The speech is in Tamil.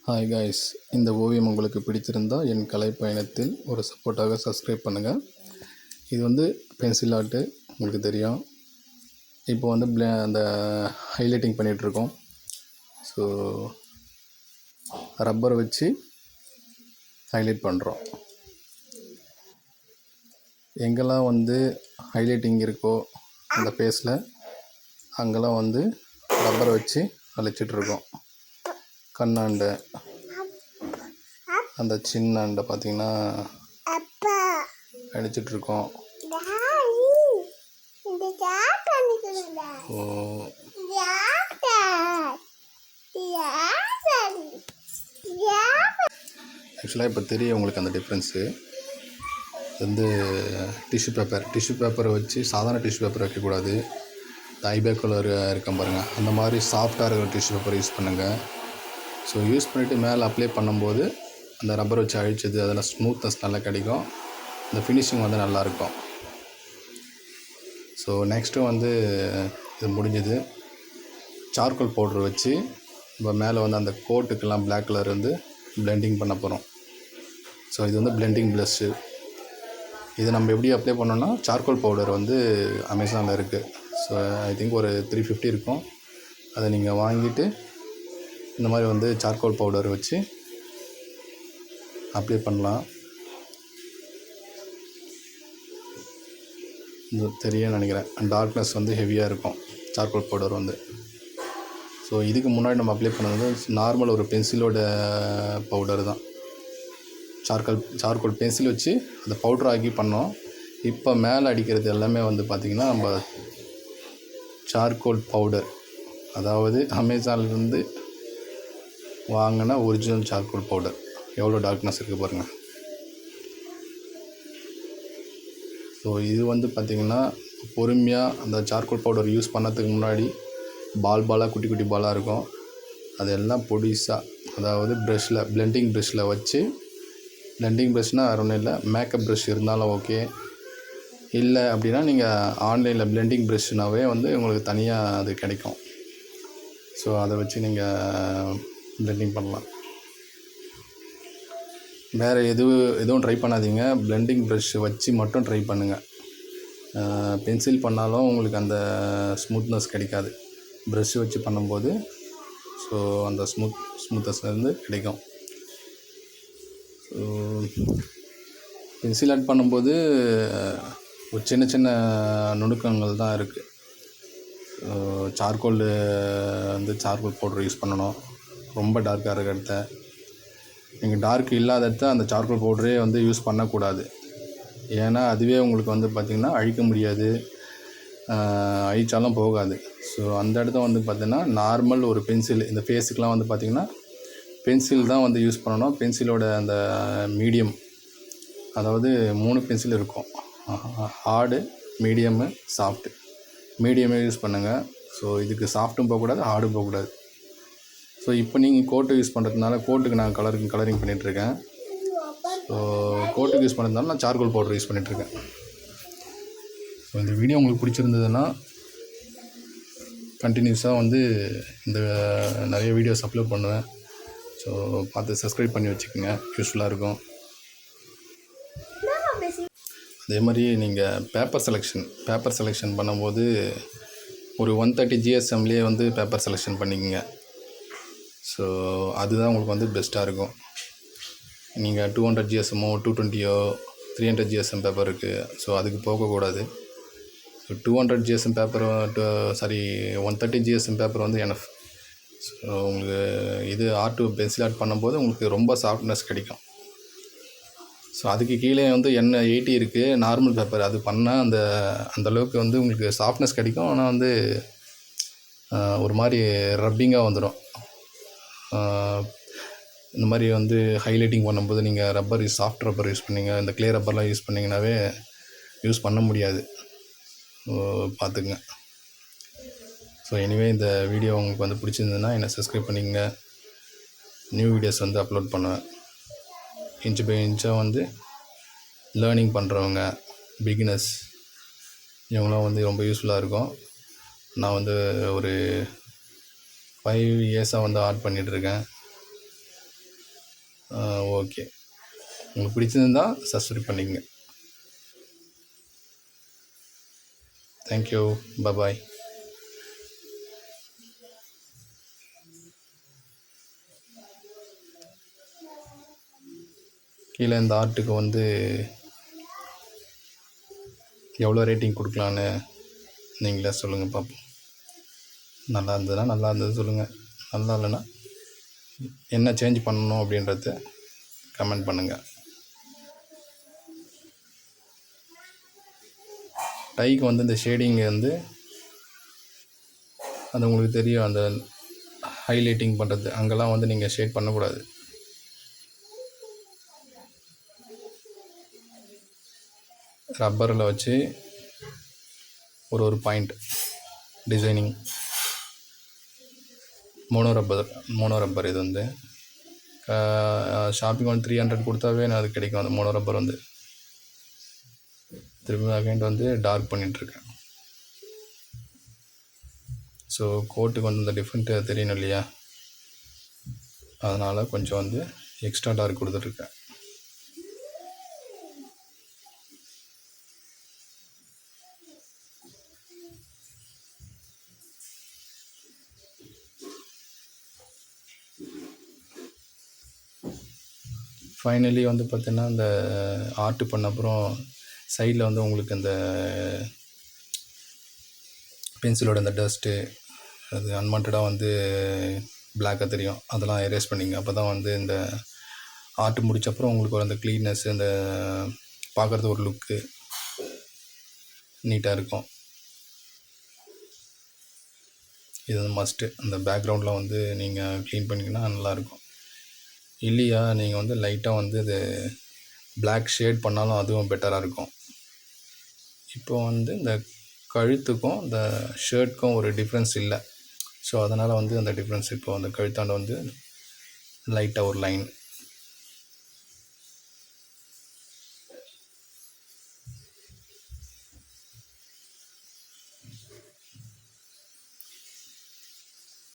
ஹாய் காய்ஸ், இந்த ஓவியம் உங்களுக்கு பிடித்திருந்தால் என் கலை பயணத்தில் ஒரு சப்போர்ட்டாக சப்ஸ்கிரைப் பண்ணுங்கள். இது வந்து பென்சில் ஆர்ட்டு, உங்களுக்கு தெரியும். இப்போ வந்து அந்த ஹைலைட்டிங் பண்ணிகிட்ருக்கோம். ஸோ ரப்பரை வச்சு ஹைலைட் பண்ணுறோம். எங்கெல்லாம் வந்து ஹைலைட்டிங் இருக்கோ அந்த ஃபேஸில் அங்கெல்லாம் வந்து ரப்பரை வச்சு அழைச்சிட்ருக்கோம். கண்ணாண்டை, அந்த சின்ன அண்டை பார்த்திங்கன்னா அடிச்சிட்ருக்கோம். ஆக்சுவலாக இப்போ தெரியும் உங்களுக்கு அந்த டிஃப்ரென்ஸு. வந்து டிஷ்யூ பேப்பரை வச்சு சாதாரண டிஷ்யூ பேப்பர் வைக்கக்கூடாது. ஐபேக் கலர் இருக்க பாருங்கள், அந்த மாதிரி சாஃப்டாக இருக்கிற டிஷ்யூ பேப்பர் யூஸ் பண்ணுங்கள். ஸோ யூஸ் பண்ணிவிட்டு மேலே அப்ளை பண்ணும்போது அந்த ரப்பர் வச்சு அழிச்சது அதில் ஸ்மூத்னஸ் நல்லா கிடைக்கும். இந்த ஃபினிஷிங் வந்து நல்லாயிருக்கும். ஸோ நெக்ஸ்ட்டு வந்து இது முடிஞ்சது. சார்கோல் பவுட்ரு வச்சு இப்போ மேலே வந்து அந்த கோட்டுக்கெல்லாம் பிளாக் கலர் வந்து பிளெண்டிங் பண்ண போகிறோம். ஸோ இது வந்து பிளெண்டிங் ப்ளஷ்ஷு. இது நம்ம எப்படி அப்ளை பண்ணோன்னா, சார்கோல் பவுடர் வந்து அமேசானில் இருக்குது. ஸோ ஐ திங்க் ஒரு 350 இருக்கும். அதை நீங்கள் வாங்கிட்டு இந்த மாதிரி வந்து சார்கோல் பவுடர் வச்சு அப்ளை பண்ணலாம். இது தெரியும் நினைக்கிறேன். டார்க்னஸ் வந்து ஹெவியாக இருக்கும் சார்கோல் பவுடர் வந்து. ஸோ இதுக்கு முன்னாடி நம்ம அப்ளை பண்ணது வந்து நார்மல் ஒரு பென்சிலோட பவுடர் தான். சார்கோல் பென்சில் வச்சு அந்த பவுடர் ஆக்கி பண்ணோம். இப்போ மேலே அடிக்கிறது எல்லாமே வந்து பார்த்திங்கன்னா நம்ம சார்கோல் பவுடர், அதாவது அமேசான்லேருந்து வாங்கின ஒரிஜினல் சார்கோல் பவுடர். எவ்வளோ டார்க்னஸ் இருக்குது பாருங்கள். ஸோ இது வந்து பார்த்திங்கன்னா பொறுமையாக அந்த சார்கோல் பவுடர் யூஸ் பண்ணதுக்கு முன்னாடி பாலாக குட்டி குட்டி பாலாக இருக்கும். அதெல்லாம் பொடிசாக, அதாவது ப்ரஷ்ஷில் பிளெண்டிங் ப்ரஷ்ஷில் வச்சு, பிளெண்டிங் ப்ரஷ்னால் வேறு ஒன்றும் இல்லை, மேக்கப் ப்ரஷ் இருந்தாலும் ஓகே. இல்லை அப்படின்னா நீங்கள் ஆன்லைனில் பிளெண்டிங் ப்ரஷ்னாவே வந்து உங்களுக்கு தனியாக அது கிடைக்கும். ஸோ அதை வச்சு நீங்கள் பிளெண்டிங் பண்ணலாம். வேறு எதுவும் ட்ரை பண்ணாதீங்க. பிளெண்டிங் ப்ரஷ் வச்சு மட்டும் ட்ரை பண்ணுங்கள். பென்சில் பண்ணாலும் உங்களுக்கு அந்த ஸ்மூத்னஸ் கிடைக்காது. ப்ரஷ் வச்சு பண்ணும்போது ஸோ அந்த ஸ்மூத்னஸ்லேருந்து கிடைக்கும். ஸோ பென்சில் ஆட் பண்ணும்போது ஒரு சின்ன சின்ன நுணுக்கங்கள் தான் இருக்குது. சார்கோல் பவுடர் யூஸ் பண்ணணும். ரொம்ப டார்க்காக இருக்க இடத்த, நீங்கள் டார்க் இல்லாத இடத்த அந்த சார்கோல் பவுடரே வந்து யூஸ் பண்ணக்கூடாது. ஏன்னா அதுவே உங்களுக்கு வந்து பார்த்திங்கன்னா அழிக்க முடியாது, அழிச்சாலும் போகாது. ஸோ அந்த இடத்த வந்து பார்த்திங்கன்னா நார்மல் ஒரு பென்சில், இந்த ஃபேஸுக்கெலாம் வந்து பார்த்திங்கன்னா பென்சில் தான் வந்து யூஸ் பண்ணணும். பென்சிலோட அந்த மீடியம், அதாவது 3 பென்சில் இருக்கும், ஹார்டு, மீடியமு, சாஃப்ட்டு. மீடியமே யூஸ் பண்ணுங்கள். ஸோ இதுக்கு சாஃப்ட்டும் போகக்கூடாது, ஹார்டும் போகக்கூடாது. ஸோ இப்போ நீங்கள் கோட்டு யூஸ் பண்ணுறதுனால கோட்டுக்கு நான் கலரிங் பண்ணிகிட்ருக்கேன். ஸோ கோட்டுக்கு யூஸ் பண்ணுறதுனால நான் சார்கோல் பவுடர் யூஸ் பண்ணிகிட்ருக்கேன். ஸோ இந்த வீடியோ உங்களுக்கு பிடிச்சிருந்ததுன்னா கண்டினியூஸாக வந்து இந்த நிறைய வீடியோஸ் அப்லோட் பண்ணுவேன். ஸோ பார்த்து சப்ஸ்கிரைப் பண்ணி வச்சுக்கோங்க, யூஸ்ஃபுல்லாக இருக்கும். அதே மாதிரி நீங்கள் பேப்பர் செலெக்ஷன் பண்ணும்போது ஒரு 130 GSMலேயே வந்து பேப்பர் செலெக்ஷன் பண்ணிக்கோங்க. ஸோ அதுதான் உங்களுக்கு வந்து பெஸ்ட்டாக இருக்கும். நீங்கள் 200 GSMோ 220ஓ 300 GSM பேப்பர் இருக்குது. ஸோ அதுக்கு போகக்கூடாது. So 200 GSM paper 130 GSM paper வந்து எனஃப். ஸோ உங்களுக்கு இது பென்சில் ஆர்ட் பண்ணும்போது உங்களுக்கு ரொம்ப சாஃப்ட்னஸ் கிடைக்கும். ஸோ அதுக்கு கீழே வந்து N80 இருக்குது, நார்மல் பேப்பர். அது பண்ணால் அந்தளவுக்கு வந்து உங்களுக்கு சாஃப்ட்னஸ் கிடைக்கும். ஆனால் வந்து ஒரு மாதிரி ரப்பிங்காக வந்துடும். இந்த மாதிரி வந்து ஹைலைட்டிங் பண்ணும்போது நீங்கள் சாஃப்ட் ரப்பர் யூஸ் பண்ணிங்க, இந்த க்ளே ரப்பர்லாம் யூஸ் பண்ணிங்கனாவே யூஸ் பண்ண முடியாது. பார்த்துக்குங்க. ஸோ எனிவே இந்த வீடியோ உங்களுக்கு வந்து பிடிச்சிருந்ததுன்னா என்னை சப்ஸ்கிரைப் பண்ணிக்கங்க. நியூ வீடியோஸ் வந்து அப்லோட் பண்ணுவேன். இன்ச் பை இன்ச்சாக வந்து லேர்னிங் பண்ணுறவங்க, பிகினர்ஸ், இவங்களாம் வந்து ரொம்ப யூஸ்ஃபுல்லாக இருக்கும். நான் வந்து ஒரு 5 இயர்ஸாக வந்து ஆர்ட் பண்ணிகிட்ருக்கேன். ஓகே, உங்களுக்கு பிடிச்சிருந்தா சப்ஸ்கிரைப் பண்ணிக்கங்க. தேங்க்யூ, பாய். கீழே இந்த ஆர்ட்டுக்கு வந்து எவ்வளோ ரேட்டிங் கொடுக்கலான்னு நீங்களே சொல்லுங்கள் பார்ப்போம். நல்லா இருந்ததுன்னா நல்லா இருந்தது சொல்லுங்கள், நல்லா இல்லைன்னா என்ன சேஞ்ச் பண்ணணும் அப்படின்றத கமெண்ட் பண்ணுங்கள். டைக்கு வந்து இந்த ஷேடிங் வந்து அது உங்களுக்கு தெரியும், அந்த ஹைலைட்டிங் பண்ணுறது அங்கெல்லாம் வந்து நீங்கள் ஷேட் பண்ணக்கூடாது. ரப்பரில் வச்சு ஒரு பாயிண்ட் டிசைனிங். மோனோ ரப்பர் இது வந்து ஷாப்பிங் வந்து 300 கொடுத்தாவே அது கிடைக்கும். அந்த மோனோ ரப்பர் வந்து திரும்ப அகைண்ட் வந்து டார்க் பண்ணிகிட்ருக்கேன். ஸோ கோட்டுக்கு வந்து இந்த டிஃப்ரெண்ட்டு தெரியணும் இல்லையா, அதனால் கொஞ்சம் வந்து எக்ஸ்ட்ரா டார்க் கொடுத்துட்ருக்கேன். ஃபைனலி வந்து பார்த்திங்கன்னா இந்த ஆர்ட் பண்ண அப்புறம் சைடில் வந்து உங்களுக்கு இந்த பென்சிலோட இந்த டஸ்ட்டு அது அன்வான்டாக வந்து பிளாக்காக தெரியும், அதெல்லாம் எரேஸ் பண்ணிங்க. அப்போ தான் வந்து இந்த ஆர்ட் முடிச்சப்பறம் உங்களுக்கு ஒரு அந்த க்ளீன்னஸ், இந்த பார்க்குறது ஒரு லுக்கு நீட்டாக இருக்கும். இது வந்து மஸ்ட்டு. அந்த பேக்ரவுண்டில் வந்து நீங்கள் க்ளீன் பண்ணிங்கன்னா நல்லாயிருக்கும். இல்லையா நீங்கள் வந்து லைட்டாக வந்து இது பிளாக் ஷேட் பண்ணாலும் அதுவும் பெட்டராக இருக்கும். இப்போ வந்து இந்த கழுத்துக்கும் இந்த ஷர்ட்க்கும் ஒரு டிஃப்ரென்ஸ் இல்லை. ஸோ அதனால் வந்து அந்த டிஃப்ரென்ஸ் இப்போ அந்த கழுத்தாண்ட வந்து லைட்டாக ஒரு லைன்